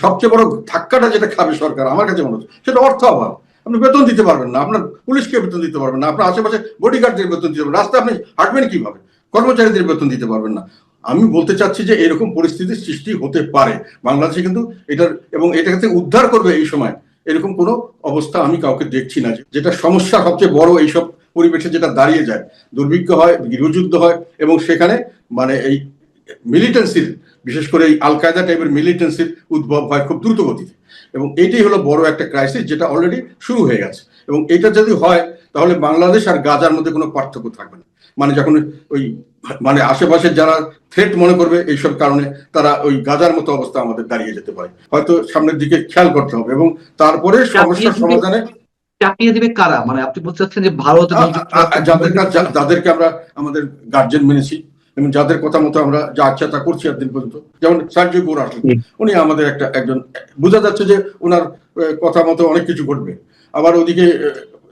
সবচেয়ে বড় ধাক্কাটা যেটা খাবে সরকার আমার কাছে মনে হচ্ছে সেটা অর্থ অভাব। আপনি বেতন দিতে পারবেন না, আপনার পুলিশকে বেতন দিতে পারবেন না, আপনার আশেপাশে বডিগার্ডদের বেতন দিতে পারবেন, রাস্তায় আপনি হাঁটবেন কিভাবে, কর্মচারীদের বেতন দিতে পারবেন না। আমি বলতে চাচ্ছি যে এরকম পরিস্থিতির সৃষ্টি হতে পারে বাংলাদেশে, কিন্তু এটার এবং এটা থেকে উদ্ধার করবে এই সময় এরকম কোনো অবস্থা আমি কাউকে দেখছি না। যেটা সমস্যা সবচেয়ে বড় এইসব পরিবেশে যেটা দাঁড়িয়ে যায়, দুর্ভিক্ষ হয়, গৃহযুদ্ধ হয়, এবং সেখানে মানে এই মিলিটেন্সির, বিশেষ করে এই আল কায়দা টাইপের মিলিটেন্সির উদ্ভব হয় খুব দ্রুত গতিতে, এবং এইটাই হলো বড় একটা ক্রাইসিস যেটা অলরেডি শুরু হয়ে গেছে। এবং এটা যদি হয় তাহলে বাংলাদেশ আর গাজার মধ্যে কোনো পার্থক্য থাকবে না। মানে যখন ওই মানে আশেপাশে যারা থ্রেট মনে করবে এইসব কারণে, তারা ওই গাজার মতো অবস্থা আমাদের দাঁড়িয়ে যেতে পারে। হয়তো সামনের দিকে খেয়াল করতে হবে, এবং তারপরে সমস্যার সমাধানে চাপিয়ে দিবে কারা? মানে আপনি বলতে চাচ্ছেন যে ভারত যাদেরকে আমরা আমাদের গার্জেন মেনেছি এবং যাদের কথা মতো আমরা যা আচ্ছা তা করছি এতদিন পর্যন্ত, যেমন সার্জিও গোর আসলেন, উনি আমাদের একজন বোঝা যাচ্ছে যে ওনার কথা মতো অনেক কিছু ঘটবে। আবার ওদিকে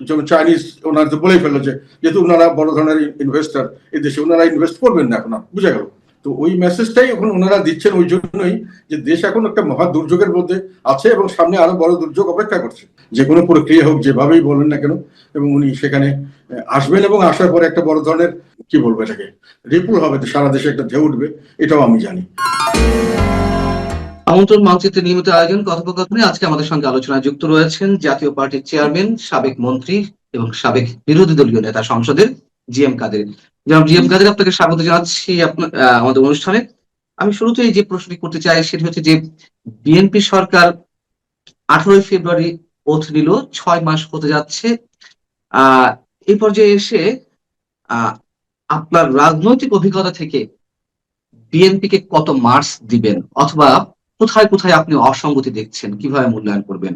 যেমন চাইনিজ ওনার তো বলেই ফেললো যে যেহেতু ওনারা বড় ধরনের ইনভেস্টার এই দেশে, ওনারা ইনভেস্ট করবেন না এখন, বুঝা গেল। তো ওই মেসেজটাই এখন ওনারা দিচ্ছেন ওই জন্যই যে দেশ এখন একটা মহা দুর্যোগের মধ্যে আছে এবং সামনে আরো বড় দুর্যোগ অপেক্ষা করছে, যে কোনো প্রক্রিয়া হোক যেভাবেই বলেন না কেন। এবং উনি সেখানে আসবেন এবং আসার পরে একটা বড় ধরনের কি বলবো এটাকে রিপুল হবে, সারা দেশে একটা ঢেউ উঠবে, এটাও আমি জানি। আমন্ত্রণ মানচিত্রের নিয়মিত আয়োজন কথোপকথনে আজকে আমাদের সঙ্গে আলোচনায় যুক্ত রয়েছেন জাতীয় পার্টির চেয়ারম্যান, সাবেক মন্ত্রী এবং সাবেক বিরোধী দলীয় নেতা সংসদের জি.এম. কাদের। জনাব জি.এম. কাদের, আপনাকে স্বাগত জানাচ্ছি আমাদের অনুষ্ঠানে। আমি শুরুতেই যে প্রশ্নটি করতে চাই সেটি হচ্ছে যে বিএনপি সরকার 18 ফেব্রুয়ারি ওথ নিল, 6 মাস হতে যাচ্ছে। এই পর্যায়ে এসে আপনার রাজনৈতিক অভিজ্ঞতা থেকে বিএনপিকে কত মার্কস দিবেন, অথবা কোথায় কোথায় আপনি অসঙ্গতি দেখছেন, কিভাবে মূল্যায়ন করবেন?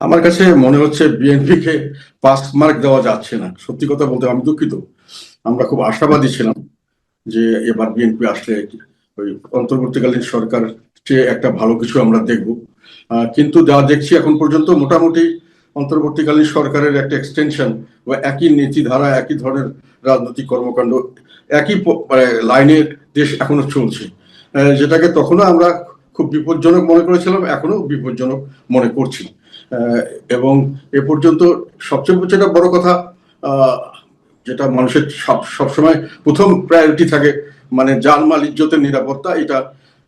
আমার কাছে মনে হচ্ছে বিএনপিকে পাস মার্ক দেওয়া যাচ্ছে না। সত্যি কথা বলতে আমি দুঃখিত। আমরা খুব আশাবাদী ছিলাম যে এবার বিএনপি আসলে ওই অন্তর্বর্তীকালীন সরকার চেয়ে একটা ভালো কিছু আমরা দেখব, কিন্তু যা দেখছি এখন পর্যন্ত মোটামুটি অন্তর্বর্তীকালীন সরকারের একটা এক্সটেনশন বা একই নীতিধারা, একই ধরনের রাজনৈতিক কর্মকাণ্ড, একই লাইনে দেশ এখনো চলছে, যেটাকে তখনও আমরা খুব বিপজ্জনক মনে করেছিলাম, এখনো বিপজ্জনক মনে করছি। এবং এ পর্যন্ত সবচেয়ে যেটা বড় কথা, যেটা মানুষের সবসময় প্রথম প্রায়োরিটি থাকে, মানে জানমাল ইজ্জতের নিরাপত্তা, এটা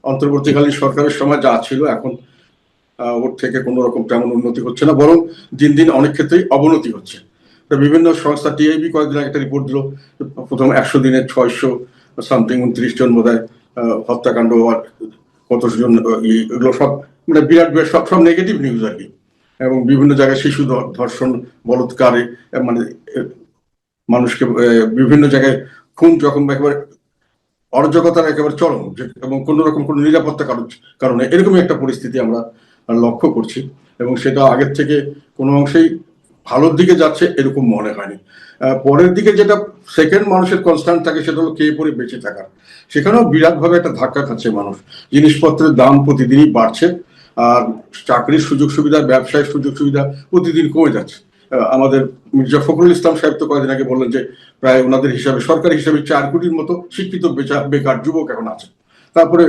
অন্তর্বর্তীকালীন সরকারের সময় যা ছিল এখন ওর থেকে কোনো রকম তেমন উন্নতি হচ্ছে না, বরং দিন দিন অনেক ক্ষেত্রেই অবনতি হচ্ছে। বিভিন্ন সংস্থা, টিআইবি কয়েকদিন একটা রিপোর্ট দিল, প্রথম 100 দিনে 600 সামথিং 29 জন বোধহয় হত্যাকাণ্ড, আর কতজন, এগুলো সব মানে বিরাট বিরাট সব নেগেটিভ নিউজ আর কি। এবং বিভিন্ন জায়গায় শিশু ধর্ষণ, বলৎকারে, মানে মানুষকে বিভিন্ন জায়গায় খুন, যখন একেবারে অরাজকতার একেবারে চরম, এবং কোন রকম কোনো নিরাপত্তা কারণে এরকমই একটা পরিস্থিতি আমরা লক্ষ্য করছি। এবং সেটা আগের থেকে কোনো অংশেই ভালোর দিকে যাচ্ছে এরকম মনে হয়নি। পরের দিকে যেটা সেকেন্ড মানুষের কনস্ট্যান্ট থাকে সেটা হলো খেয়ে পরে বেঁচে থাকার, সেখানেও বিরাটভাবে একটা ধাক্কা খাচ্ছে মানুষ। জিনিসপত্রের দাম প্রতিদিনই বাড়ছে, আর চাকরির সুযোগ সুবিধা, ব্যবসায়ের সুযোগ সুবিধা প্রতিদিন কমে যাচ্ছে। আমাদের মির্জা ফখরুল ইসলাম সাহেব তো কয়েকদিন আগে বললেন যে প্রায় ওনাদের হিসাবে, সরকারি হিসাবে 4 কোটির মতো শিক্ষিত বেকার যুবক এখন আছে। তারপরে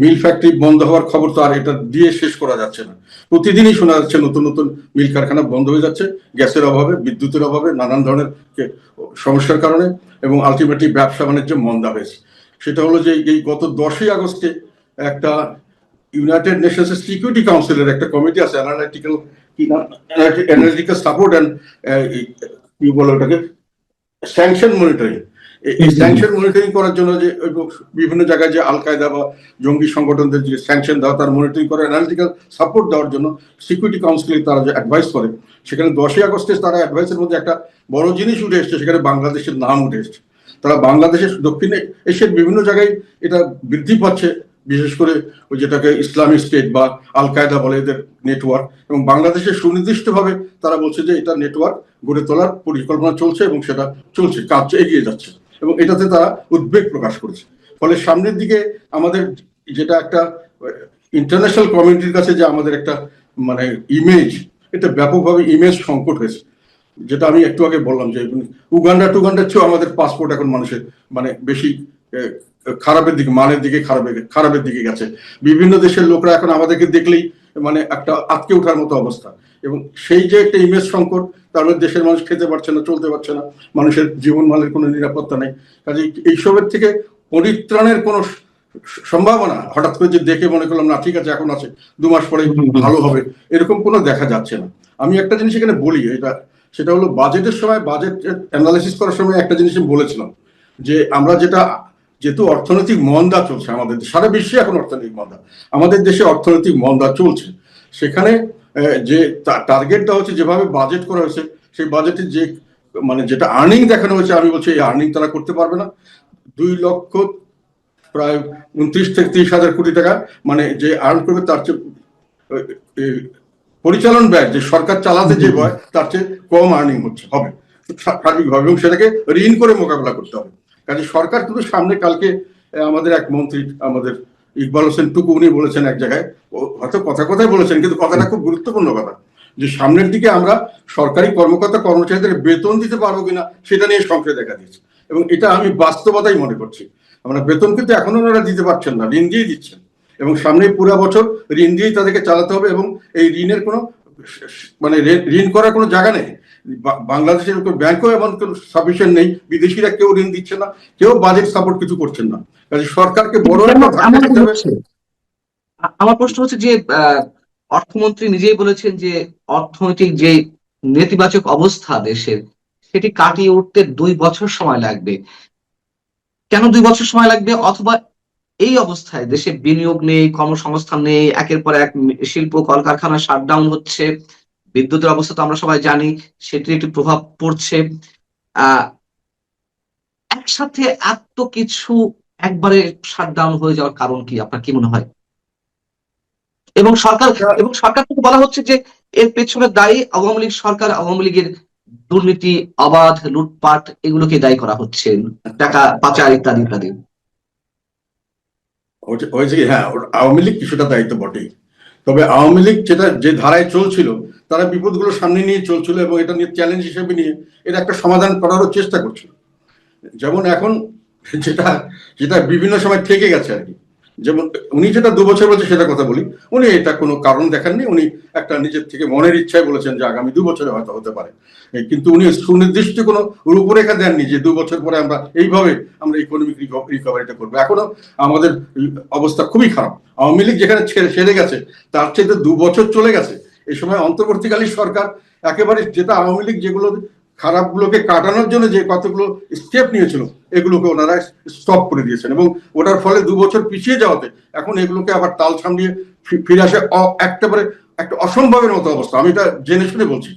মিল ফ্যাক্টরি বন্ধ হওয়ার খবর তো আর এটা দিয়ে শেষ করা যাচ্ছে না, প্রতিদিনই শোনা যাচ্ছে নতুন নতুন মিল কারখানা বন্ধ হয়ে যাচ্ছে, গ্যাসের অভাবে, বিদ্যুতের অভাবে, নানান ধরনের সমস্যার কারণে, এবং আলটিমেটলি ব্যবসা বাণিজ্য মন্দা হয়েছে। সেটা হলো যে এই গত 10ই আগস্টে একটা ইউনাইটেড নেশনস সিকিউরিটি কাউন্সিলের একটা কমিটি আছে, অ্যানালিটিক্যাল সাপোর্ট অ্যান্ড কি বলে ওটাকে, স্যাংশন মনিটরিং। এই স্যাংশন মনিটরিং করার জন্য যে বিভিন্ন জায়গায় যে আল কায়দা বা জঙ্গি সংগঠনদের যে স্যাংশন দেওয়া, তার মনিটরিং করে অ্যানালিটিক্যাল সাপোর্ট দেওয়ার জন্য সিকিউরিটি কাউন্সিলে তারা যে অ্যাডভাইস করে, সেখানে 10ই আগস্টে তারা অ্যাডভাইসের মধ্যে একটা বড় জিনিস উঠে এসছে, সেখানে বাংলাদেশের নাম উঠে এসছে। তারা বাংলাদেশের দক্ষিণ এশিয়ার বিভিন্ন জায়গায় এটা বৃদ্ধি পাচ্ছে, বিশেষ করে ওই যেটাকে ইসলামিক স্টেট বা আল কায়দা বলে এদের নেটওয়ার্ক, এবং বাংলাদেশে সুনির্দিষ্টভাবে তারা বলছে যে এটা নেটওয়ার্ক গড়ে তোলার পরিকল্পনা চলছে এবং সেটা চলছে, কাজ এগিয়ে যাচ্ছে, এবং এটাতে তারা উদ্বেগ প্রকাশ করেছে। ফলে সামনের দিকে আমাদের যেটা একটা ইন্টারন্যাশনাল কমিউনিটির কাছে যে আমাদের একটা মানে ইমেজ, এটা ব্যাপকভাবে ইমেজ সংকট হয়েছে। যেটা আমি একটু আগে বললাম যে উগান্ডার চেয়েও আমাদের পাসপোর্ট এখন মানুষের মানে বেশি খারাপের দিকে, মানের দিকে খারাপের দিকে গেছে। বিভিন্ন দেশের লোকরা এখন আমাদেরকে দেখলেই মানে একটা আটকে ওঠার মতো অবস্থা, এবং সেই যে একটা ইমেজ সংকট, তার মধ্যে দেশের মানুষ খেতে পারছে না, চলতে পারছে না, মানুষের জীবনমানের কোনো নিরাপত্তা নেই। কাজে এইসবের থেকে পরিত্রাণের কোনো সম্ভাবনা হঠাৎ করে যে দেখে মনে করলাম না ঠিক আছে এখন আছে 2 মাস পরে ভালো হবে, এরকম কোনো দেখা যাচ্ছে না। আমি একটা জিনিস এখানে বলি, সেটা হলো বাজেটের সময়, বাজেট অ্যানালাইসিস করার সময় একটা জিনিস আমি বলেছিলাম যে আমরা যেহেতু অর্থনৈতিক মন্দা চলছে আমাদের সারা বিশ্বে, এখন অর্থনৈতিক মন্দা, আমাদের দেশে অর্থনৈতিক মন্দা চলছে, সেখানে যে টার্গেট দেওয়া হচ্ছে, যেভাবে বাজেট করা হয়েছে, সেই বাজেটে যে মানে যেটা আর্নিং দেখানো হয়েছে, আমি বলছি এই আর্নিং তারা করতে পারবে না। 2 লক্ষ প্রায় 29 থেকে 30 হাজার কোটি টাকা মানে যে আর্ন করবে, তার চেয়ে পরিচালন ব্যয় যে সরকার চালাতে যে ব্যয়, তার চেয়ে কম আর্নিং হবে সার্বিকভাবে, এবং সেটাকে ঋণ করে মোকাবেলা করতে হবে। কাজে সরকার কিন্তু সামনে, কালকে আমাদের এক মন্ত্রী, আমাদের ইকবাল হোসেন টুকু, উনি বলেছেন এক জায়গায়, হয়তো কথায় বলেছেন, কিন্তু কথাটা খুব গুরুত্বপূর্ণ কথা, যে সামনের দিকে আমরা সরকারি কর্মকর্তা কর্মচারীদের বেতন দিতে পারবো কিনা সেটা নিয়ে সংশয় দেখা দিয়েছে, এবং এটা আমি বাস্তবতাই মনে করছি। আমরা বেতন কিন্তু এখনো ওনারা দিতে পারছেন না, ঋণ দিয়ে দিচ্ছেন, এবং সামনে পুরো বছর ঋণ দিয়েই তাদেরকে চালাতে হবে, এবং এই ঋণের কোনো মানে ঋণ করার কোনো জায়গা নেই। বাংলাদেশের ব্যাংকও এমন কোনো সাফিসিয়েন্ট নেই, বিদেশিরা কেউ ঋণ দিচ্ছে না, কেউ বাজেট সাপোর্ট কিছু করছেন না। কাজে সরকারকে বড় একটা ধাক্কা দিতে হবে। আমার প্রশ্ন হচ্ছে যে অর্থমন্ত্রী নিজেই বলেছেন যে অর্থনৈতিক যে নেতিবাচক অবস্থা দেশের, সেটি কাটিয়ে উঠতে 2 বছর সময় লাগবে। কেন 2 বছর সময় লাগবে? অথবা এই অবস্থায় দেশে বিনিয়োগ নেই, কর্মসংস্থান নেই, একের পর এক শিল্প কলকারখানা শাটডাউন হচ্ছে, বিদ্যুতের অবস্থা তো আমরা সবাই জানি, সেটির একটি প্রভাব পড়ছে। আহ একসাথে এত কিছু একবারে শাটডাউন হয়ে যাওয়ার কারণ কি, আপনার কি মনে হয়? এবং সরকার থেকে বলা হচ্ছে যে এর পেছনে দায়ী আওয়ামী লীগ সরকার, আওয়ামী লীগের দুর্নীতি, অবাধ লুটপাট, এগুলোকে দায়ী করা হচ্ছে, টাকা পাচার ইত্যাদি ইত্যাদি। হয়েছে কি, হ্যাঁ, আওয়ামী লীগ কিছুটা দায়িত্ব বটেই, তবে আওয়ামী লীগ যেটা যে ধারায় চলছিল, তারা বিপদগুলো সামনে নিয়ে চলছিল, এবং এটা নিয়ে চ্যালেঞ্জ হিসেবে নিয়ে এটা একটা সমাধান করারও চেষ্টা করছিল। যেমন এখন যেটা যেটা বিভিন্ন সময় থেকে গেছে আর কি, যেমন উনি যেটা 2 বছর বলছে সেটা কথা বলি, উনি এটা কোনো কারণ দেখাননি, উনি একটা নিজের থেকে মনের ইচ্ছায় বলেছেন যে আগামী 2 বছরে হয়তো হতে পারে, কিন্তু উনি সুনির্দিষ্ট কোনো রূপরেখা দেননি যে 2 বছর পরে আমরা এইভাবে আমরা ইকোনমিক রিকভারিটা করবো। এখনো আমাদের অবস্থা খুবই খারাপ। আওয়ামী লীগ যেখানে সেরে গেছে, তার চেয়ে 2 বছর চলে গেছে। এই সময় অন্তর্বর্তীকালীন সরকার একেবারে, যেটা আওয়ামী লীগ যেগুলো খারাপগুলোকে কাটানোর জন্য যে কতগুলো স্টেপ নিয়েছিল, এগুলোকে ওনারা স্টপ করে দিয়েছেন, এবং ওটার ফলে 2 বছর পিছিয়ে যাওয়াতে এখন এগুলোকে আবার তাল সামলিয়ে ফিরে আসে একেবারে একটা অসম্ভবের মতো অবস্থা। আমি এটা জেনে শুনে বলছি।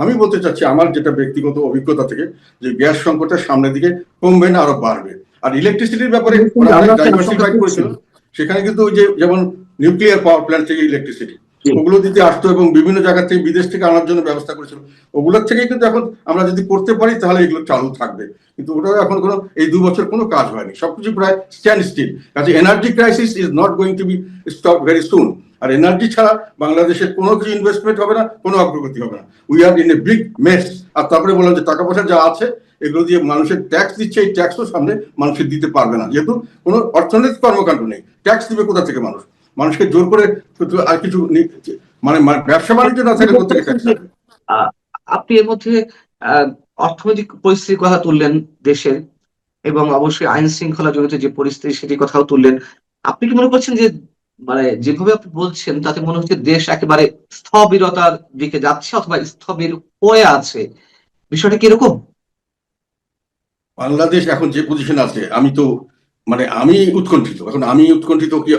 আমি বলতে চাচ্ছি আমার যেটা ব্যক্তিগত অভিজ্ঞতা থেকে, যে গ্যাস সংকটের সামনের দিকে কমবে না, আরো বাড়বে। আর ইলেকট্রিসিটির ব্যাপারে ওরা অনেক ডাইভার্সিফাইড করেছিল, সেখানে কিন্তু ওই যে যেমন নিউক্লিয়ার পাওয়ার প্ল্যান্ট থেকে ইলেকট্রিসিটি ওগুলো দিতে আসতো, এবং বিভিন্ন জায়গা থেকে বিদেশ থেকে আনার জন্য ব্যবস্থা করেছিল, ওগুলোর থেকে কিন্তু এখন আমরা যদি করতে পারি তাহলে এগুলো চালু থাকবে, কিন্তু ওটাও এখন কোনো এই 2 বছর কোনো কাজ হয়নি, সবকিছু প্রায় স্ট্যান্ড স্টিল। কাজে energy crisis is not going to be stop very soon. আর এনার্জি ছাড়া বাংলাদেশের কোনো কিছু ইনভেস্টমেন্ট হবে না, কোনো অগ্রগতি হবে না। We are in a big mess. আর তারপরে বললাম যে টাকা পয়সা যা আছে এগুলো দিয়ে মানুষের ট্যাক্স দিচ্ছে, এই ট্যাক্সও সামনে মানুষের দিতে পারবে না, যেহেতু কোনো অর্থনৈতিক কর্মকাণ্ড নেই। ট্যাক্স দিবে কোথা থেকে মানুষকে জোর করে আর কিছু মানে ব্যবসা বাণিজ্য না থাকলে কোথা থেকে ট্যাক্স দেবে? আপনি এর মধ্যে অর্থনৈতিক পরিস্থিতির কথা তুললেন দেশের, এবং অবশ্যই আইন শৃঙ্খলা জনিত যে পরিস্থিতি সেটির কথাও তুললেন। আপনি কি মনে করছেন যে মানে যেভাবে আপনি বলছেন তাতে মনে হচ্ছে দেশ একেবারে স্থবিরতার দিকে যাচ্ছে, অথবা স্থবির হয়ে আছে? বিষয়টা কিরকম? বাংলাদেশ এখন যে পজিশন আছে, আমি উৎকণ্ঠিত। এখন আমি উৎকণ্ঠিত কি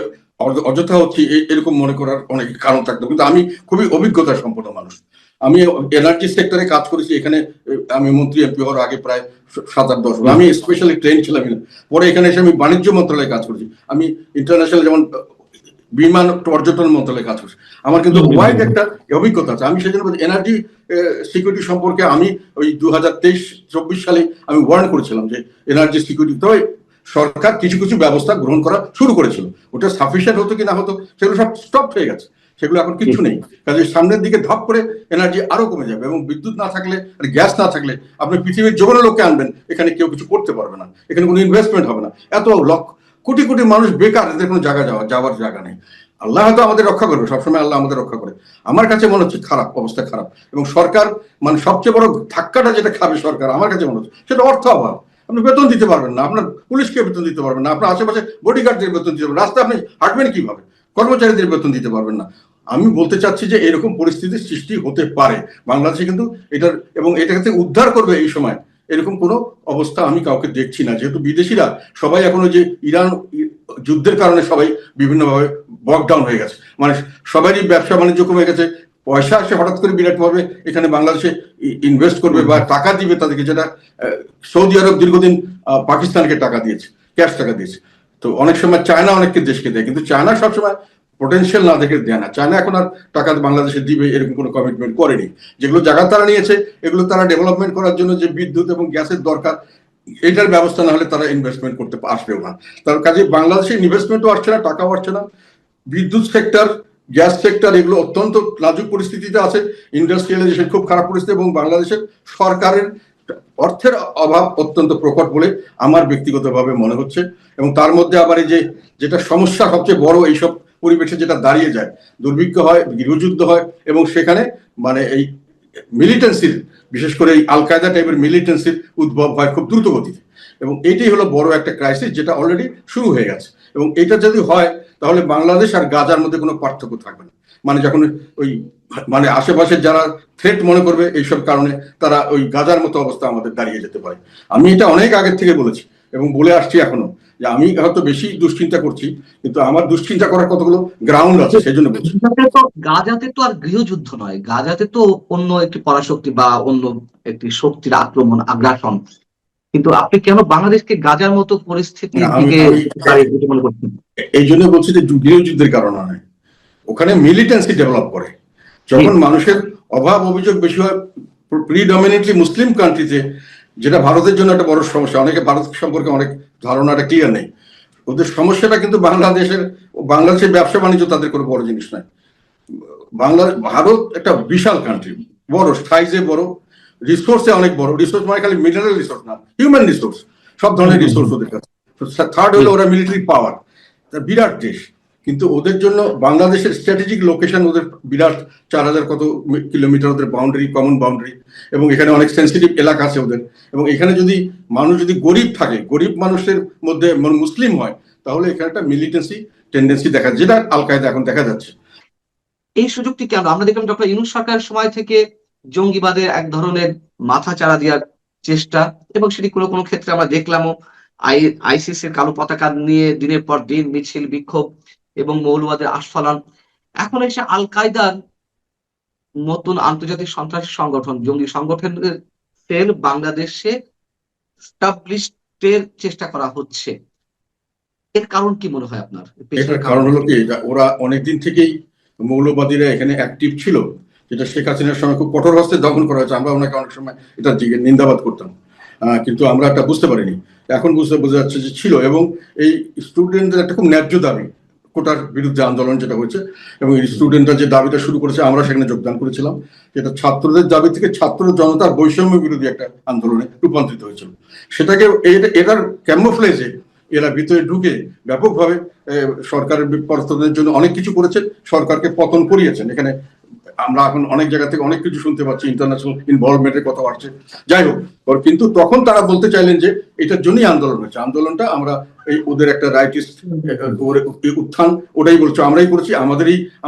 অযথা হচ্ছে এরকম মনে করার অনেক কারণ থাকতো, কিন্তু আমি খুবই অভিজ্ঞতা সম্পন্ন মানুষ। আমি এনার্জি সেক্টরে কাজ করেছি, এখানে আমি মন্ত্রী এমপি হওয়ার আগে প্রায় 7-8 বছর আমি স্পেশালি ট্রেন ছিলাম, পরে এখানে এসে আমি বাণিজ্য মন্ত্রণালয়ে কাজ করেছি, আমি ইন্টারন্যাশনাল যেমন বিমান পর্যটন মন্ত্রণালয়ে কাজ করছি, আমার কিন্তু ওয়াইড একটা অভিজ্ঞতা আছে। আমি সেজন্য এনার্জি সিকিউরিটি সম্পর্কে আমি ওই 2023-24 সালে আমি ওয়ার্ন করেছিলাম যে এনার্জি সিকিউরিটি, তো সরকার কিছু কিছু ব্যবস্থা গ্রহণ করা শুরু করেছিল, ওটা সাফিসিয়েন্ট হতো কি না হতো সেগুলো সব স্টপ হয়ে গেছে, সেগুলো এখন কিছু নেই। কাজে সামনের দিকে ধপ করে এনার্জি আরো কমে যাবে, এবং বিদ্যুৎ না থাকলে, গ্যাস না থাকলে আপনি পৃথিবীর যে কোনো লোককে আনবেন, এখানে কেউ কিছু করতে পারবে না, এখানে কোনো ইনভেস্টমেন্ট হবে না। এত কোটি কোটি মানুষ বেকার, এদের কোনো যাওয়ার জায়গা নেই। আল্লাহ হয়তো আমাদের রক্ষা করবে, সবসময় আল্লাহ আমাদের রক্ষা করে। আমার কাছে মনে হচ্ছে খারাপ, অবস্থা খারাপ। এবং সরকার মানে সবচেয়ে বড় ধাক্কাটা যেটা খাবে সরকার আমার কাছে মনে হচ্ছে সেটা অর্থ অভাব। আপনি বেতন দিতে পারবেন না, আপনার পুলিশকে বেতন দিতে পারবেন না, আপনার আশেপাশে বডিগার্ডদের বেতন দিতে পারবেন, রাস্তায় আপনি হাঁটবেন কিভাবে, কর্মচারীদের বেতন দিতে পারবেন না। আমি বলতে চাচ্ছি যে এরকম পরিস্থিতির সৃষ্টি হতে পারে বাংলাদেশে, কিন্তু এটার এবং এটাকে উদ্ধার করবে এই সময় এরকম কোনো অবস্থা আমি কাউকে দেখছি না। যেহেতু বিদেশিরা সবাই এখনো যে ইরান যুদ্ধের কারণে সবাই বিভিন্নভাবে বকডাউন হয়ে গেছে, মানে সবারই ব্যবসা বাণিজ্য কমে গেছে, পয়সা আসে হঠাৎ করে বিরাটভাবে এখানে বাংলাদেশে ইনভেস্ট করবে বা টাকা দিবে তাদেরকে, যেটা সৌদি আরব দীর্ঘদিন পাকিস্তানকে টাকা দিয়েছে, ক্যাশ টাকা দিয়েছে। তো অনেক সময় চায়না অনেককে দেশকে দেয়, কিন্তু চায়না সবসময় পোটেনশিয়াল না দেখে দেয় না। চায়না এখন আর টাকা বাংলাদেশে দিবে এরকম কোনো কমিটমেন্ট করেনি। যেগুলো জায়গা তারা নিয়েছে এগুলো তারা ডেভেলপমেন্ট করার জন্য যে বিদ্যুৎ এবং গ্যাসের দরকার, এটার ব্যবস্থা না হলে তারা ইনভেস্টমেন্ট করতে আসবেও না। তার কাজে বাংলাদেশে ইনভেস্টমেন্টও আসছে না, টাকাও আসছে না। বিদ্যুৎ সেক্টর, গ্যাস সেক্টর এগুলো অত্যন্ত নাজুক পরিস্থিতিতে আছে, ইন্ডাস্ট্রিয়ালাইজেশন খুব খারাপ পরিস্থিতি, এবং বাংলাদেশের সরকারের অর্থের অভাব অত্যন্ত প্রকট বলে আমার ব্যক্তিগতভাবে মনে হচ্ছে। এবং তার মধ্যে আবার এই যেটা সমস্যা সবচেয়ে বড় এইসব পরিবেশে যেটা দাঁড়িয়ে যায়, দুর্ভিক্ষ হয়, গৃহযুদ্ধ হয়, এবং সেখানে মানে এই মিলিটেন্সির, বিশেষ করে এই আল কায়দা টাইপের মিলিটেন্সির উদ্ভব হয় খুব দ্রুত গতিতে। এবং এটাই হলো বড় একটা ক্রাইসিস যেটা অলরেডি শুরু হয়ে গেছে। এবং এটা যদি হয় তাহলে বাংলাদেশ আর গাজার মধ্যে কোনো পার্থক্য থাকবে না। মানে যখন ওই মানে আশেপাশে যারা থ্রেট মনে করবে এইসব কারণে, তারা ওই গাজার মতো অবস্থা আমাদের দাঁড়িয়ে যেতে পারে। আমি এটা অনেক আগের থেকে বলেছি এবং বলে আসছি এখনো, যে আমি হয়তো বেশি দুশ্চিন্তা করছি, কিন্তু আমার দুশ্চিন্তা করার কতগুলো গ্রাউন্ড আছে, সেই জন্য বলছি। গাজাতে তো আর গৃহযুদ্ধ নয়, গাজাতে তো অন্য একটি পরাশক্তি বা অন্য একটি শক্তির আক্রমণ, আগ্রাসন। কিন্তু আপনি কেন বাংলাদেশকে গাজার মতো পরিস্থিতির দিকে মনে করছেন? এই জন্য বলছি যে গৃহযুদ্ধের কারণে নয়, ওখানে মিলিটেন্সি ডেভেলপ করে। যখন মানুষের অভাব অভিযোগ বেশি হয় প্রিডমিনেন্টলি মুসলিম কান্ট্রিতে, যেটা ভারতের জন্য একটা বড় সমস্যা, অনেকে ভারত সম্পর্কে অনেক ধারণাটা ক্লিয়ার নেই। ওদের সমস্যাটা কিন্তু বাংলাদেশের ব্যবসা বাণিজ্য তাদের কোনো বড় জিনিস নয়। ভারত একটা বিশাল কান্ট্রি, বড় সাইজে বড়, রিসোর্সে অনেক বড়, রিসোর্স মানে খালি মিনারেল রিসোর্স না, হিউম্যান রিসোর্স, সব ধরনের রিসোর্স ওদের কাছে। থার্ড হলো ওরা মিলিটারি পাওয়ার, বিরাট দেশ। কিন্তু ওদের জন্য বাংলাদেশের স্ট্র্যাটেজিক লোকেশন, ওদের বিরাট 4000 কত কিলোমিটার ওদের বাউন্ডারি, কমন বাউন্ডারি, এবং এখানে অনেক সেন্সিটিভ এলাকা আছে ওদের। এবং এখানে যদি মানুষ যদি গরিব থাকে, গরিব মানুষের মধ্যে মুসলিম হয়, তাহলে এখানে একটা মিলিটেন্সি টেন্ডেন্সি দেখা, যেটা আল কায়দা এখন দেখা যাচ্ছে। এই সুযোগটি কেন? আমরা দেখলাম ডক্টর ইউনূস সরকারের সময় থেকে জঙ্গিবাদের এক ধরনের মাথা চাড়া দেওয়ার চেষ্টা, এবং সেটি কোনো কোনো ক্ষেত্রে আমরা দেখলামও আইসিসির কালো পতাকা নিয়ে দিনের পর দিন মিছিল, বিক্ষোভ এবং মৌলবাদের আস্ফালন। এখন এসে আল কায়দার নতুন আন্তর্জাতিক সন্ত্রাসী সংগঠন, জঙ্গি সংগঠনের সেল বাংলাদেশে স্টাবলিশের চেষ্টা করা হচ্ছে। এর কারণ কি মনে হয় আপনার? এটার কারণ হলো কি, ওরা অনেকদিন থেকেই মৌলবাদীরা এখানে অ্যাক্টিভ ছিল, যেটা শেখ হাসিনার সময় খুব কঠোর হস্তে দমন করা হয়েছে। আমরা ওনাকে অনেক সময় এটা নিন্দাবাদ করতাম, কিন্তু আমরা এটা বুঝতে পারিনি। এখন বোঝা যাচ্ছে যে ছিল। এবং এই স্টুডেন্টদের একটা খুব ন্যায্য দাবি, কোটার বিরুদ্ধে আন্দোলন যেটা হয়েছে, এবং এই স্টুডেন্টরা যে দাবিটা শুরু করেছে, আমরা সেখানে যোগদান করেছিলাম, যেটা ছাত্রদের দাবি থেকে ছাত্র জনতার বৈষম্য বিরোধী একটা আন্দোলনে রূপান্তরিত হয়েছিল। সেটাকে এটার ক্যামোফ্লেজে এরা ভিতরে ঢুকে ব্যাপকভাবে সরকারের পতনের জন্য অনেক কিছু করেছে, সরকারকে পতন করিয়েছেন। এখানে আমরা এখন অনেক জায়গা থেকে অনেক কিছু শুনতে পাচ্ছি, ইন্টারন্যাশনাল ইনভলভমেন্টের কথা আসছে। যাই হোক, কিন্তু তখন তারা বলতে চাইলেন যে এটার জন্যই আন্দোলন হয়েছে, আন্দোলনটা আমরা এই ওদের একটা রাইটিস্ট উত্থান, ওটাই বলছো, আমরাই করেছি,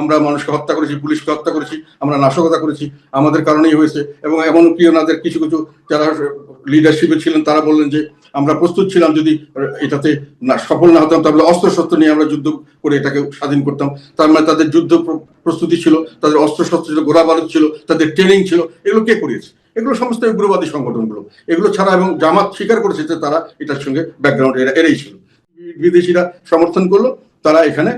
আমরা মানুষকে হত্যা করেছি, পুলিশকে হত্যা করেছি, আমরা নাশকতা করেছি, আমাদের কারণেই হয়েছে। এবং এমনকি ওনাদের কিছু কিছু যারা লিডারশিপে ছিলেন তারা বললেন যে আমরা প্রস্তুত ছিলাম, যদি এটাতে সফল না হতাম তাহলে অস্ত্রশস্ত্র নিয়ে আমরা যুদ্ধ করে এটাকে স্বাধীন করতাম। তার মানে তাদের যুদ্ধ প্রস্তুতি ছিল, তাদের অস্ত্রশস্ত্র ছিল, গোলা বারুদ ছিল, তাদের ট্রেনিং ছিল। এগুলো কে করিয়েছে? এগুলো সমস্ত উগ্রবাদী সংগঠনগুলো। এগুলো ছাড়া, এবং জামাত স্বীকার করেছে যে তারা এটার সঙ্গে ব্যাকগ্রাউন্ড এরাই ছিল, বিদেশিরা সমর্থন করলো, তারা এখানে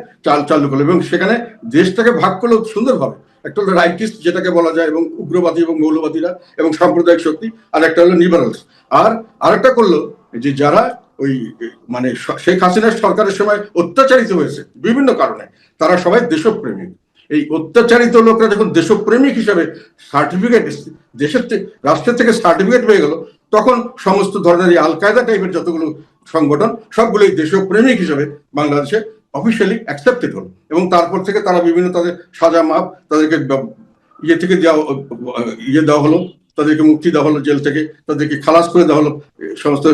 চালু করলো, এবং সেখানে দেশটাকে ভাগ করলো সুন্দরভাবে। একটা হলো রাইটিস্ট যেটাকে বলা যায়, এবং উগ্রবাদী এবং মৌলবাদীরা এবং সাম্প্রদায়িক শক্তি, আর একটা হলো লিবারালস। আর আরেকটা করলো যে যারা ওই মানে শেখ হাসিনার সরকারের সময় অত্যাচারিত হয়েছে বিভিন্ন কারণে, তারা সবাই দেশপ্রেমিক। এই অত্যাচারিত লোকরা যখন দেশপ্রেমিক হিসাবে সার্টিফিকেট রাষ্ট্রের থেকে সার্টিফিকেট পেয়ে গেল, তখন সমস্ত ধরনের এই আল কায়দা টাইপের যতগুলো সংগঠন সবগুলোই দেশপ্রেমিক হিসেবে বাংলাদেশে অফিসিয়ালি অ্যাকসেপ্টেড হল, এবং তারপর থেকে তারা বিভিন্ন তাদের সাজা মাপ তাদেরকে ইয়ে থেকে দেওয়া হলো, তাদেরকে মুক্তি দেওয়া হলো জেল থেকে, তাদেরকে খালাস করে দেওয়া হলো, সমস্ত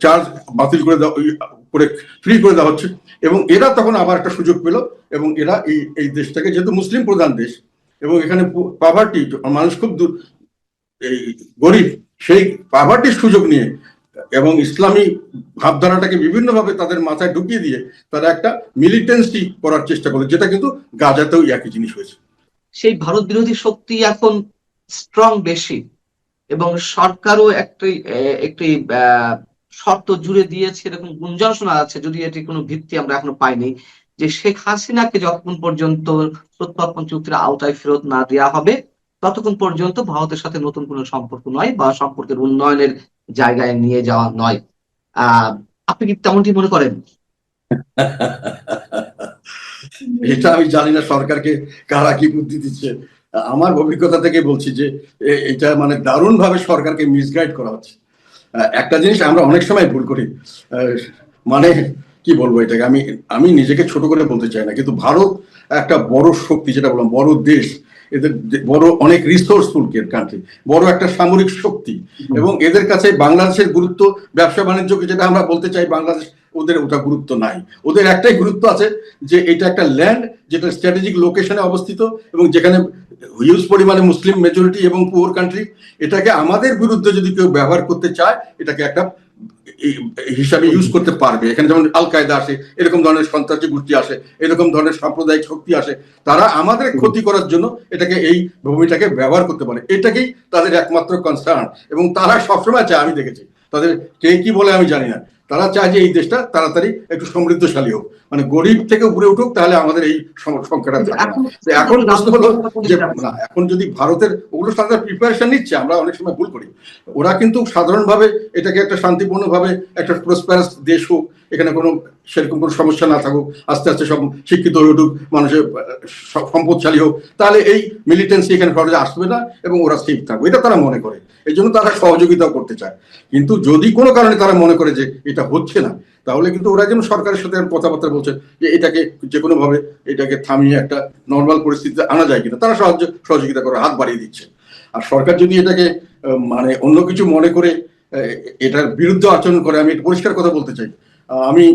চার্জ বাতিল করে দেওয়া করে ফ্রি করে দেওয়া হচ্ছে। এবং এরা তখন আবার একটা সুযোগ পেল, এবং এরা এই দেশটাকে, যেহেতু মুসলিম প্রধান দেশ এবং এখানে পভার্টি, মানুষ খুব এই গরিব, সেই পভার্টির সুযোগ নিয়ে এবং ইসলামী ভাবধারাটাকে বিভিন্নভাবে তাদের মাথায় ঢুকিয়ে দিয়ে তারা একটা মিলিটেন্সি করার চেষ্টা করলো, যেটা কিন্তু গাজাতেও একই জিনিস হয়েছে। সেই ভারত বিরোধী শক্তি এখন স্ট্রং বেশি, এবং সরকারও একটি শর্ত জুড়ে দিয়েছে, এরকম গুঞ্জন শোনা যাচ্ছে, যদি এটি কোনো ভিত্তি আমরা এখনো পাইনি, যে শেখ হাসিনাকে যতক্ষণ পর্যন্ত প্রত্যর্পণ চুক্তির আওতায় ফেরত না দেওয়া হবে ততক্ষণ পর্যন্ত ভারতের সাথে নতুন কোনো সম্পর্ক নয়, বা সম্পর্কের উন্নয়নের জায়গায় নিয়ে যাওয়া নয়। আপনি কি তেমনটি মনে করেন? এটা আমি জানি না সরকারকে কারা কি বুদ্ধি দিচ্ছে। আমার অভিজ্ঞতা থেকে বলছি যে এটা মানে দারুণ ভাবে সরকারকে মিসগাইড করা হচ্ছে। একটা জিনিস আমরা অনেক সময় ভুল করি, মানে কি বলবো এটাকে, আমি নিজেকে ছোট করে বলতে চাই না, কিন্তু ভারত একটা বড় শক্তি, যেটা বললাম বড় দেশ, এদের বড় অনেক রিসোর্সফুল কান্ট্রি, বড় একটা সামরিক শক্তি, এবং এদের কাছে বাংলাদেশের গুরুত্ব, ব্যবসা বাণিজ্যকে যেটা আমরা বলতে চাই বাংলাদেশ, ওদের ওটা গুরুত্ব নাই। ওদের একটাই গুরুত্ব আছে যে এটা একটা ল্যান্ড যেটা স্ট্র্যাটেজিক লোকেশনে অবস্থিত, এবং যেখানে হিউজ পরিমাণে মুসলিম মেজরিটি এবং পুয়ার কান্ট্রি, এটাকে আমাদের বিরুদ্ধে যদি কেউ ব্যবহার করতে চায় এটাকে একটা হিসাবে ইউজ করতে পারবে। এখানে যেমন আল কায়দা আসে, এরকম ধরনের সন্ত্রাসী গোষ্ঠী আসে, এরকম ধরনের সাম্প্রদায়িক শক্তি আসে, তারা আমাদের ক্ষতি করার জন্য এটাকে, এই ভূমিটাকে ব্যবহার করতে পারে। এটাকেই তাদের একমাত্র কনসার্ন, এবং তারা সবসময় চায়, আমি দেখেছি তাদের কে কি বলে আমি জানি না, তারা চায় যে এই দেশটা তাড়াতাড়ি একটু সমৃদ্ধশালী হোক, মানে গরিব থেকে উপরে উঠুক, তাহলে আমাদের এই সংখ্যাটা থাকে না। এখন প্রশ্ন হলো যে না, এখন যদি ভারতের ওগুলো তারা প্রিপারেশন নিচ্ছে, আমরা অনেক সময় ভুল করি। ওরা কিন্তু সাধারণভাবে এটাকে একটা শান্তিপূর্ণভাবে একটা প্রসপারাস দেশ হোক, এখানে কোনো সেরকম কোনো সমস্যা না থাকুক, আস্তে আস্তে সব শিক্ষিত হয়ে উঠুক, মানুষের সম্পদশালী হোক, তাহলে এই মিলিটেন্সি এখানে সহজে আসবে না এবং ওরা সেফ থাকবে, এটা তারা মনে করে। এই জন্য তারা সহযোগিতাও করতে চায়। কিন্তু যদি কোনো কারণে তারা মনে করে যে এটা হচ্ছে না, তাহলে কিন্তু ওরা যেন সরকারের সাথে কথাবার্তা বলছে যে এটাকে যে কোনো ভাবে এটাকে থামিয়ে একটা নর্মাল পরিস্থিতিতে আনা যায় কিনা, তারা সহযোগিতা করে হাত বাড়িয়ে দিচ্ছে। আর সরকার যদি এটাকে মানে অন্য কিছু মনে করে এটার বিরুদ্ধে আচরণ করে, আমি পরিষ্কার কথা বলতে চাই, আমি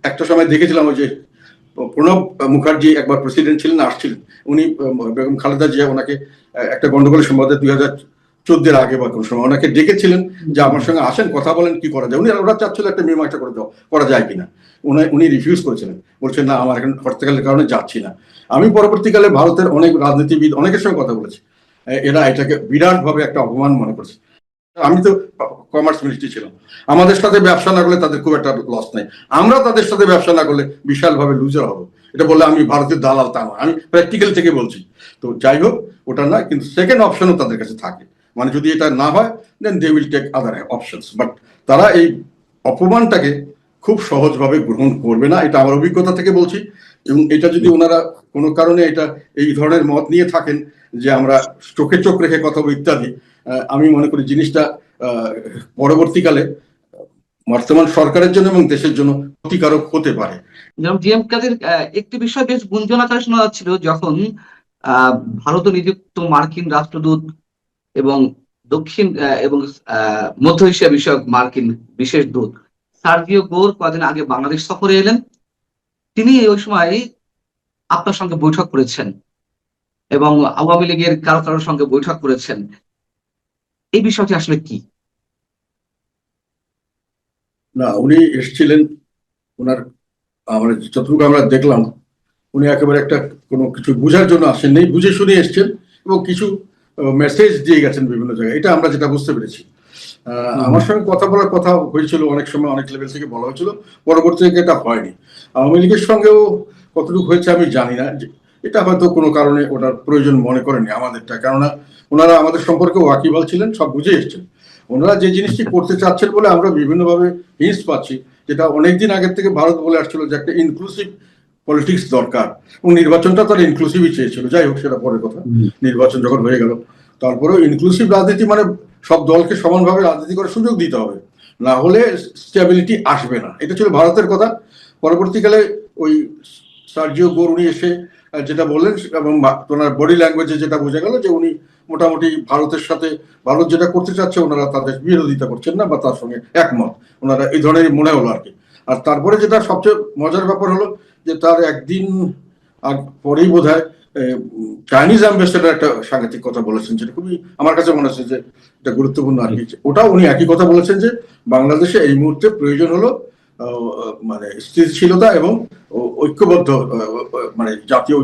একটা সময় দেখেছিলাম ওই যে প্রণব মুখার্জি একবার প্রেসিডেন্ট ছিলেন, আসছিলেন উনি, বেগম খালেদা জিয়া ওনাকে একটা গন্ডগোলের সম্বন্ধে 2014 আগে বা কোন সময় ওনাকে ডেকেছিলেন যে আমার সঙ্গে আসেন, কথা বলেন, কি করা যায়। ওরা চাচ্ছিল একটা মীমাংসা করা যায় কিনা, উনি রিফিউজ করেছিলেন, বলছেন না আমার এখন হরতালের কারণে যাচ্ছি না। আমি পরবর্তীকালে ভারতের অনেক রাজনীতিবিদ অনেকের সঙ্গে কথা বলেছি, এরা এটাকে বিরাট ভাবে একটা অপমান মনে করছে। আমি তো কমার্স মিনিস্ট্রি ছিলাম, আমাদের সাথে ব্যবসা না করলে তাদের খুব একটা লস নাই, আমরা তাদের সাথে ব্যবসা না করলে বিশাল ভাবে লুজার হবো। এটা বললে আমি ভারতের দালাল তা না, আমি প্র্যাকটিক্যাল থেকে বলছি। তো যাই হোক, ওটা না, কিন্তু সেকেন্ড অপশনও তাদের কাছে থাকে, মানে যদি এটা না হয় then they will take other options, but তারা এই অপমানটাকে খুব সহজভাবে গ্রহণ করবে না, এটা আমার অভিজ্ঞতা থেকে বলছি। এবং এটা যদি ওনারা কোনো কারণে এটা এই ধরনের মত নিয়ে থাকেন যে আমরা চোখে চোখ রেখে কথা বলবো ইত্যাদি, আমি মনে করি জিনিসটা পরবর্তীকালে বর্তমান সরকারের জন্য এবং দেশের জন্য ক্ষতিকারক হতে পারে। যেমন জিএম কাদের একটি বিষয় বেশ গুঞ্জন আকারে শোনা যাচ্ছিল, যখন ভারতে নিযুক্ত মার্কিন রাষ্ট্রদূত এবং দক্ষিণ এবং মধ্য এশিয়া বিষয়ক মার্কিন বিশেষ দূত সার্জিও গোর কদিন আগে বাংলাদেশ সফরে এলেন। তিনি ওই সময় আপনার সঙ্গে বৈঠক করেছেন এবং আওয়ামী লীগের কারোর সঙ্গে বৈঠক করেছেন। এই বিষয়টি আসলে কি? না, উনি এসেছিলেন, ওনার আমরা যতটুকু আমরা দেখলাম উনি একেবারে একটা কোনো কিছু বোঝার জন্য আসেননি, বুঝে শুনে এসছেন এবং কিছু মেসেজ দিয়ে গেছেন বিভিন্ন জায়গায়, এটা আমরা যেটা বুঝতে পেরেছি। আমার সঙ্গে কথা বলার কথা হয়েছিল, অনেক সময় অনেক লেভেল থেকে বলা হয়েছিল, পরবর্তীতে এটা হয়নি। আওয়ামী লীগের সঙ্গেও কতটুকু হয়েছে আমি জানি না, এটা হয়তো কোনো কারণে ওটার প্রয়োজন মনে করেনি আমাদেরটা, কেননা ওনারা আমাদের সম্পর্কে ওয়াকিবহাল ছিলেন, সব বুঝে এসছেন। ওনারা যে জিনিসটি করতে চাচ্ছেন বলে আমরা বিভিন্নভাবে হিন্টস পাচ্ছি, যেটা অনেকদিন আগের থেকে ভারত বলে আসছিল যে একটা ইনক্লুসিভ পলিটিক্স দরকার, এবং নির্বাচনটা তারা ইনক্লুসিভই চেয়েছিল। যাই হোক, সেটা পরের কথা, নির্বাচন যখন হয়ে গেল, তারপরেও ইনক্লুসিভ রাজনীতি মানে সব দলকে সমানভাবে রাজনীতি করার সুযোগ দিতে হবে, না হলে স্টেবিলিটি আসবে না। এটা ছিল ভারতের কথা। পরবর্তীকালে ওই সার্জিও গোরুনি এসে যেটা বললেন এবং ওনার বডি ল্যাঙ্গুয়েজে যেটা বোঝা গেল যে উনি মোটামুটি ভারতের সাথে, ভারত যেটা করতে চাচ্ছে ওনারা তাদের বিরোধিতা করছেন না বা তার সঙ্গে একমত, ওনারা এই ধরনের মনে হলো আর কি। আর তারপরে যেটা সবচেয়ে মজার ব্যাপার হলো যে তার একদিন পরেই বোধ হয় চাইনিজ অ্যাম্বাসেডার একটা সাংঘাতিক কথা বলেছেন, যেটা খুবই আমার কাছে মনে হচ্ছে যে এটা গুরুত্বপূর্ণ আর কি। ওটাও উনি একই কথা বলেছেন যে বাংলাদেশে এই মুহূর্তে প্রয়োজন হলো মানে স্থিতিশীলতা এবং ঐক্যবদ্ধ মানে জাতীয়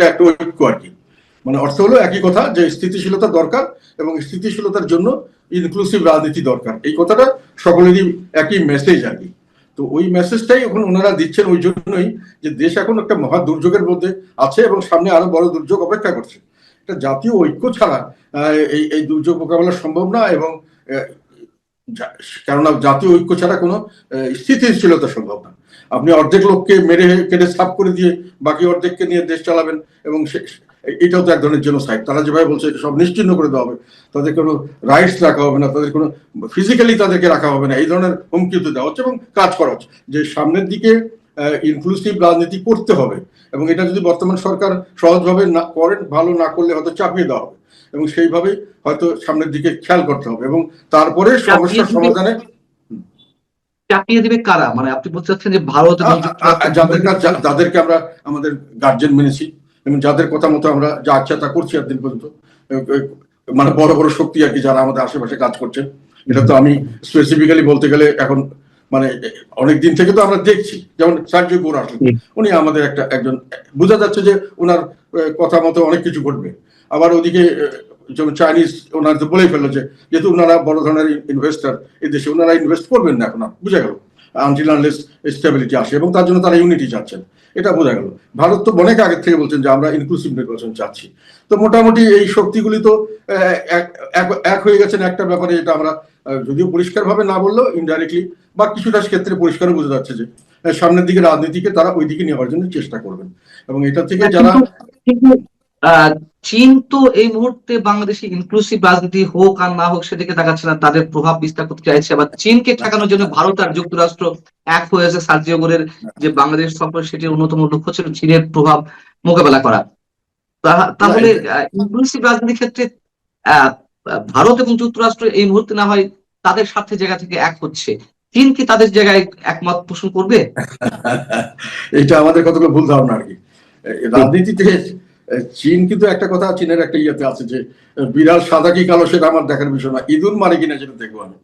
একটা ঐক্য আর কি। মানে অর্থ হলো একই কথা যে স্থিতিশীলতা দরকার এবং স্থিতিশীলতার জন্য ইনক্লুসিভ রাজনীতি দরকার। এই কথাটা সকলেরই একই মেসেজ আর কি। তো ওই মেসেজটাই এখন ওনারা দিচ্ছেন ওই জন্যই যে দেশ এখন একটা মহা দুর্যোগের মধ্যে আছে এবং সামনে আরো বড় দুর্যোগ অপেক্ষা করছে। এটা জাতীয় ঐক্য ছাড়া এই দুর্যোগ মোকাবেলা সম্ভব না, এবং কেননা জাতীয় ঐক্য ছাড়া কোনো স্থিতিশীলতা সম্ভব না। আপনি অর্ধেক লোককে মেরে কেটে সাফ করে দিয়ে বাকি অর্ধেককে নিয়ে দেশ চালাবেন, এবং এটাও তো এক ধরনের জেনোসাইড। তারা যেভাবে বলছে সব নিশ্চিহ্ন করে দেওয়া হবে, তাদের কোনো রাইটস রাখা হবে না, তাদের কোনো ফিজিক্যালি তাদেরকে রাখা হবে না, এই ধরনের হুমকি তো দেওয়া হচ্ছে এবং কাজ করা হচ্ছে যে সামনের দিকে ইনক্লুসিভ রাজনীতি করতে হবে। এবং এটা যদি বর্তমান সরকার সহজভাবে না করেন, ভালো না করলে হয়তো চাপিয়ে দেওয়া হবে, এবং সেইভাবেই হয়তো সামনের দিকে খেয়াল করতে হবে এবং তারপরে সমস্যার সমাধানে। চাপিয়ে দিবে কারা? মানে আপনি বলতে চাচ্ছেন যে ভারত এবং যাদেরকে আমরা আমাদের গার্জেন মেনেছি এবং যাদের কথা মতো আমরা যা আচ্ছা তা করছি এতদিন পর্যন্ত, মানে বড় বড় শক্তি আর কি, যারা আমাদের আশেপাশে কাজ করছে। এটা তো আমি স্পেসিফিক্যালি বলতে গেলে এখন মানে অনেকদিন থেকে তো আমরা দেখছি, যেমন সার্জিও গোর আসলেন, উনি আমাদের একজন বোঝা যাচ্ছে যে ওনার কথা মতো অনেক কিছু ঘটবে। আবার ওদিকে যেমন চাইনিজ ওনারা তো বলেই ফেললো যে যেহেতু ওনারা বড় ধরনের ইনভেস্টার এই দেশে, ওনারা ইনভেস্ট করবেন না এখন, বুঝা গেল, আনটিল আনলেস স্টেবিলিটি আসে, এবং তার জন্য তারা ইউনিটি চাচ্ছেন, এটা বোঝা গেল। ভারত তো অনেক আগে থেকে বলছেন যে আমরা ইনক্লুসিভ নির্বাচন চাচ্ছি। তো মোটামুটি এই শক্তিগুলি তো এক হয়ে গেছেন একটা ব্যাপারে, এটা আমরা যদিও পরিষ্কার ভাবে না বললেও ইনডাইরেক্টলি বা কিছুটা ক্ষেত্রে পরিষ্কার বোঝা যাচ্ছে যে সামনের দিকে রাজনীতিকে তারা ওই দিকে নেওয়ার জন্য চেষ্টা করবেন, এবং এটা থেকে যারা চীন তো এই মুহূর্তে বাংলাদেশে ইনক্লুসিভ রাজনীতি হোক আর না হোক সেদিকে তাকাচ্ছে না, তাদের প্রভাব বিস্তার করতে চাইছে। আবার চীনকে ঠেকানোর জন্য ভারত আর যুক্তরাষ্ট্র এক হয়েছে। সার্জিও গোরের যে বাংলাদেশ সফর, সেটির অন্যতম লক্ষ্য ছিল চীনের প্রভাব মোকাবেলা করা। তাহলে ইনক্লুসিভ রাজনীতির ক্ষেত্রে ভারত এবং যুক্তরাষ্ট্র এই মুহূর্তে না হয় তাদের স্বার্থের জায়গা থেকে এক হচ্ছে, চীন কি তাদের জায়গায় একমত পোষণ করবে? এটা আমাদের কতগুলো ভুল ধারণা আর কি। রাজনীতিতে চীন কিন্তু একটা কথা, চীনের একটা ইয়েতে আছে যে বিড়াল সাদা কি কালো সেটা আমার দেখার বিষয় না, ইঁদুর মারে কিনা সেটা দেখবো আমি।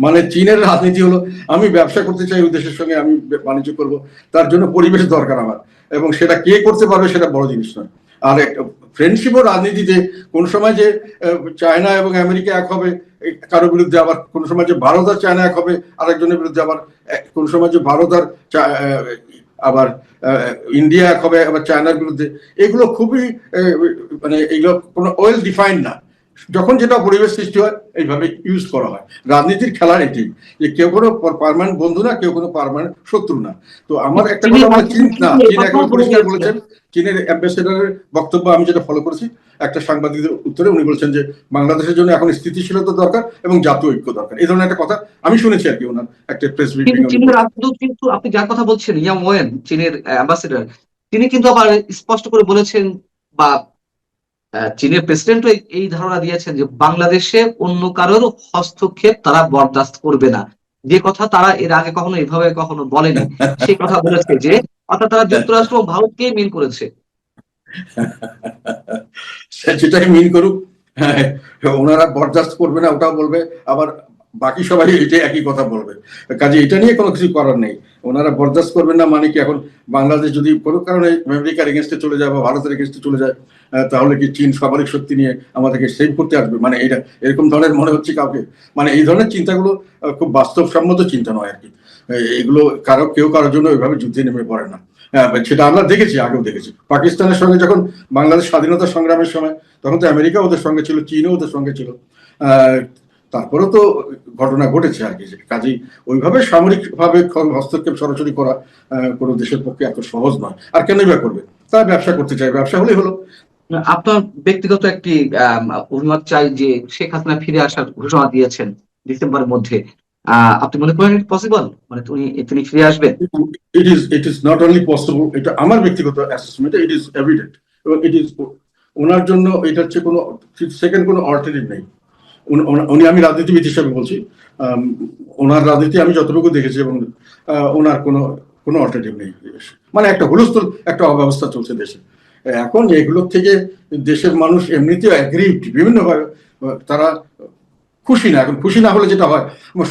মানে চীনের রাজনীতি হলো আমি ব্যবসা করতে চাই ওই দেশের সঙ্গে, আমি বাণিজ্য করব, তার জন্য পরিবেশ দরকার আমার, এবং সেটা কে করতে পারবে সেটা বড় জিনিস নয়। আর ফ্রেন্ডশিপ ও রাজনীতিতে কোন সময় যে চায়না এবং আমেরিকা এক হবে কারো বিরুদ্ধে, আবার কোন সময় যে ভারত আর চায়না এক হবে আরেকজনের বিরুদ্ধে, আবার কোন সময় যে ভারত আর আবার ইন্ডিয়া এক হবে আবার চায়নার বিরুদ্ধে, এগুলো খুবই মানে এগুলো কোনো ওয়েল ডিফাইন্ড না। যখন যেটা পরিবেশ সৃষ্টি হয় এইভাবে ইউজ করা হয়। রাজনীতির খেলার এটি যে কেউ কোনো পার্মানেন্ট বন্ধু না, কেউ কোনো পার্মানেন্ট শত্রু না। তো আমার একটা কথা বলে চীন একেবারে পরিষ্কার বলেছেন, চীনের অ্যাম্বাসেডারের বক্তব্য আমি যেটা ফলো করেছি, একটা সাংবাদিকদের উত্তরে উনি বলছেন যে বাংলাদেশের জন্য এখন স্থিতিশীলতা দরকার এবং জাতীয় ঐক্য দরকার, এই ধরনের একটা কথা আমি শুনেছি আর কি ওনার একটা প্রেস ব্রিফিং। চীনের রাষ্ট্রদূত কিন্তু, আপনি যার কথা বলছেন ইয়াং ওয়েন, চীনের অ্যাম্বাসেডার, তিনি কিন্তু আবার স্পষ্ট করে বলেছেন, বা চীনের প্রেসিডেন্টও এই ধারণা দিয়েছেন যে বাংলাদেশে অন্য কারোর হস্তক্ষেপ তারা বরদাস্ত করবে না। যে কথা তারা এর আগে কখনো এভাবে কখনো বলেনি, সেই কথা বলেছে যে, অর্থাৎ তারা যুক্তরাষ্ট্র ও ভারতকে মিন করেছে। সেটাই মিন করুক, ওনারা বরদাস্ত করবে না ওটাও বলবে, আবার বাকি সবাই এটা একই কথা বলবে, কাজে এটা নিয়ে কোনো কিছু করার নেই। ওনারা বরদাস্ত করবেন না মানে কি, এখন বাংলাদেশ যদি কোনো কারণে আমেরিকার এগেনস্টে চলে যায় বা ভারতের এগেনস্টে চলে যায়, তাহলে কি চীন সামরিক শক্তি নিয়ে আমাদেরকে সেভ করতে আসবে? মানে এটা এরকম ধরনের মনে হচ্ছে কাউকে, মানে এই ধরনের চিন্তাগুলো খুব বাস্তবসম্মত চিন্তা নয় আর কি। এগুলো কেউ কারোর জন্য ওইভাবে যুদ্ধে নেমে পড়ে না। সেটা আমরা দেখেছি, আগেও দেখেছি। পাকিস্তানের সঙ্গে যখন বাংলাদেশ স্বাধীনতা সংগ্রামের সময়, তখন তো আমেরিকা ওদের সঙ্গে ছিল, চীনও ওদের সঙ্গে ছিল, তারপরেও তো ঘটনা ঘটেছে আর কি। কাজেই ওইভাবে সামরিক ভাবে হস্তক্ষেপ সরাসরি করা কোনো দেশের পক্ষে এত সহজ নয়। আর কেনই বা করবে? তারা ব্যবসা করতে চায়, ব্যবসা হলেই হলো। আপনার ব্যক্তিগত একটি অভিমত চাই যে শেখ হাসিনা ফিরে আসার ঘোষণা দিয়েছেন ডিসেম্বরের মধ্যে, আপনি মনে করেন পসিবল, মানে তিনি ফিরে আসবেন? It is not only possible, এটা আমার ব্যক্তিগত অ্যাসেসমেন্ট, ইট ইজ এভিডেন্ট এবং ইট ইজ ওনার জন্য এটা হচ্ছে কোনো সেকেন্ড কোনো অল্টারনেটিভ নেই। উনি, আমি রাজনীতিবিদ হিসাবে বলছি, ওনার রাজনীতি আমি যতটুকু দেখেছি এবং ওনার কোনো কোনো অল্টারনেটিভ নেই। মানে একটা হুলস্থুল একটা অব্যবস্থা চলছে দেশে এখন, এগুলোর থেকে দেশের মানুষ এমনিতেও অ্যাগ্রিভড বিভিন্নভাবে, তারা খুশি না। এখন খুশি না হলে যেটা হয়,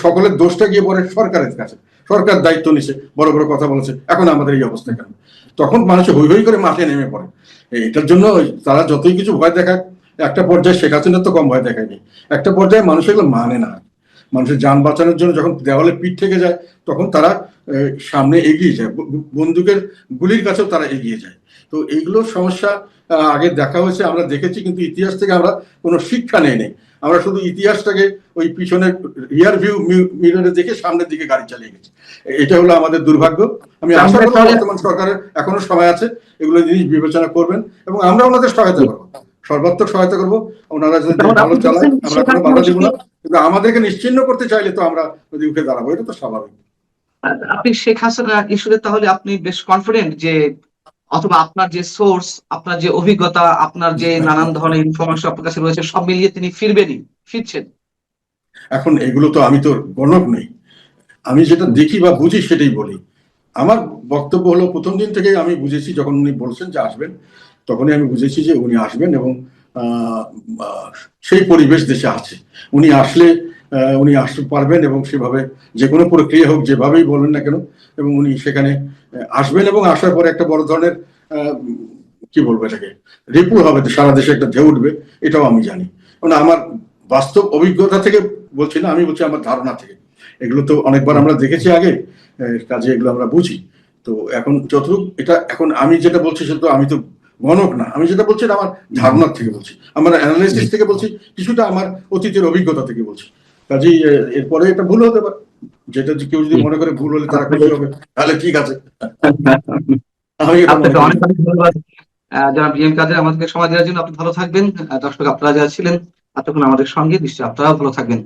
সকলের দোষটা গিয়ে পড়ে সরকারের কাছে, সরকার দায়িত্ব নিছে, বড় বড় কথা বলেছে, এখন আমাদের এই অবস্থা কেন? তখন মানুষ হই হই করে মাঠে নেমে পড়ে। এটার জন্য তারা যতই কিছু ভয় দেখাক, একটা পর্যায়ে শেখ হাসিনা তো কম ভয় দেখায়নি, একটা পর্যায়ে মানুষ এগুলো মানে না। মানুষের যান বাঁচানোর জন্য যখন দেওয়ালে পিঠ থেকে যায়, তখন তারা সামনে এগিয়ে যায়, বন্দুকের গুলির কাছেও তারা এগিয়ে যায়। তো এইগুলোর সমস্যা আগে দেখা হয়েছে, আমরা দেখেছি, কিন্তু ইতিহাস থেকে আমরা কোনো শিক্ষা নেই। আমরা শুধু ইতিহাসটাকে ওই পিছনের রিয়ার ভিউ মিররে দেখে সামনের দিকে গাড়ি চালিয়ে গেছি। এটা হলো আমাদের দুর্ভাগ্য। আমি আশা করব বর্তমান সরকারের এখনো সময় আছে, এগুলো জিনিস বিবেচনা করবেন এবং আমরা ওনাদের সহায়তা করবো, সর্বাত্মক সহায়তা করবো। ওনারা যদি ভালো চালায় আমরা কোনো বাধা দিব না, কিন্তু আমাদেরকে নিশ্চিহ্ন করতে চাইলে তো আমরা যদি উঠে দাঁড়াবো, এটা তো স্বাভাবিক। আপনি শেখ হাসিনা ইস্যুতে তাহলে আপনি বেশ কনফিডেন্ট যে, অথবা আপনার যে সোর্স, আপনার যে অভিজ্ঞতা, আপনার যে নানান ধরনের ইনফরমেশন আপনার কাছে রয়েছে, সব মিলিয়ে তিনি ফিরছেন? এখন এগুলো তো আমি তো গণক নই, আমি যেটা দেখি বা বুঝি সেটাই বলি। আমার বক্তব্য হলো, প্রথম দিন থেকে আমি বুঝেছি, যখন উনি বলছেন যে আসবেন, তখনই আমি বুঝেছি যে উনি আসবেন এবং সেই পরিবেশ দেশে আছে। উনি আসলে উনি আসতে পারবেন এবং সেভাবে যে কোনো প্রক্রিয়া হোক, যেভাবেই বলেন না কেন, এবং উনি সেখানে আসবেন এবং আসার পরে একটা বড় ধরনের কি বলবো এটাকে, রিপু হবে, সারা দেশে একটা ঢেউ উঠবে, এটাও আমি জানি। মানে আমার বাস্তব অভিজ্ঞতা থেকে বলছি না, আমি বলছি আমার ধারণা থেকে। এগুলো তো অনেকবার আমরা দেখেছি আগে, কাজে এগুলো আমরা বুঝি। তো এখন যতটুকু এটা, এখন আমি যেটা বলছি সেটা তো, আমি তো গণক না, আমি যেটা বলছি আমার ধারণার থেকে বলছি, আমার অ্যানালাইসিস থেকে বলছি, কিছুটা আমার অতীতের অভিজ্ঞতা থেকে বলছি। কাজেই এরপরে এটা ভুল হতে পারে, যেটা কেউ যদি মনে করে ভুল হলে তারা খুশি হবে, তাহলে ঠিক আছে। আমি এটা মনে আপনাকে করি। অনেক অনেক ধন্যবাদ জনাব জি এম কাদের, আমাদেরকে সময় দেওয়ার জন্য। আপনি ভালো থাকবেন। দর্শক, আপনারা যারা ছিলেন এতক্ষণ আমাদের সঙ্গে, নিশ্চয়ই আপনারাও ভালো থাকবেন।